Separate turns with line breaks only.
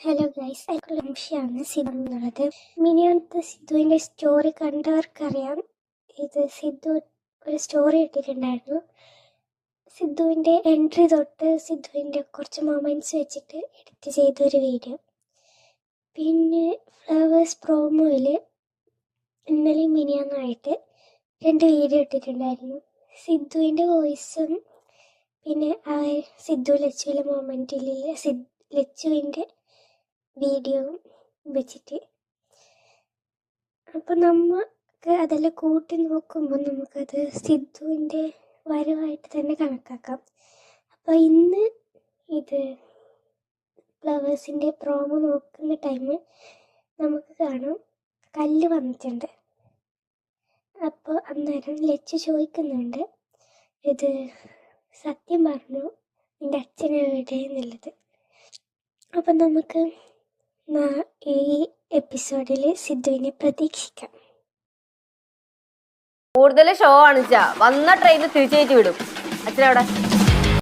Hello guys, എനിക്കുള്ള നിമിഷമാണ് സിദ്ധു എന്നുള്ളത്. മിനിയാന്നത്തെ സിദ്ധുവിൻ്റെ സ്റ്റോറി കണ്ടവർക്കറിയാം. ഇത് സിദ്ധു ഒരു സ്റ്റോറി ഇട്ടിട്ടുണ്ടായിരുന്നു. സിദ്ധുവിൻ്റെ എൻട്രി തൊട്ട് സിദ്ധുവിൻ്റെ കുറച്ച് മൊമെൻറ്റ്സ് വെച്ചിട്ട് എഡിറ്റ് ചെയ്തൊരു വീഡിയോ. പിന്നെ ഫ്ലവേഴ്സ് പ്രോമോയിൽ ഇന്നലെയും മിനിയാന്നായിട്ട് 2 വീഡിയോ ഇട്ടിട്ടുണ്ടായിരുന്നു. സിദ്ധുവിൻ്റെ വോയിസും പിന്നെ സിദ്ധു ലച്ചുവിലെ മൊമെൻറ്റിൽ ലച്ചുവിൻ്റെ വീഡിയോയും വെച്ചിട്ട്. അപ്പോൾ നമുക്ക് അതെല്ലാം കൂട്ടി നോക്കുമ്പോൾ നമുക്കത് സിദ്ധുവിൻ്റെ വരവായിട്ട് തന്നെ കണക്കാക്കാം. അപ്പോൾ ഇന്ന് ഇത് ഫ്ലവേഴ്സിൻ്റെ പ്രോമോ നോക്കുന്ന ടൈം നമുക്ക് കാണാം കല്ല് വന്നിട്ടുണ്ട്. അപ്പോൾ അന്നേരം ലച്ചു ചോദിക്കുന്നുണ്ട്, ഇത് സത്യം പറഞ്ഞു നിൻ്റെ അച്ഛനെവിടെ എന്നുള്ളത്. അപ്പം നമുക്ക് ഈ എപ്പിസോഡിൽ സിദ്ധുവിനെ പ്രതീക്ഷിക്കാം.
കൂടുതൽ ഷോ കാണിച്ചാ വന്ന ട്രെയിനിൽ തിരിച്ചേറ്റി വിടും. അച്ഛനവിടെ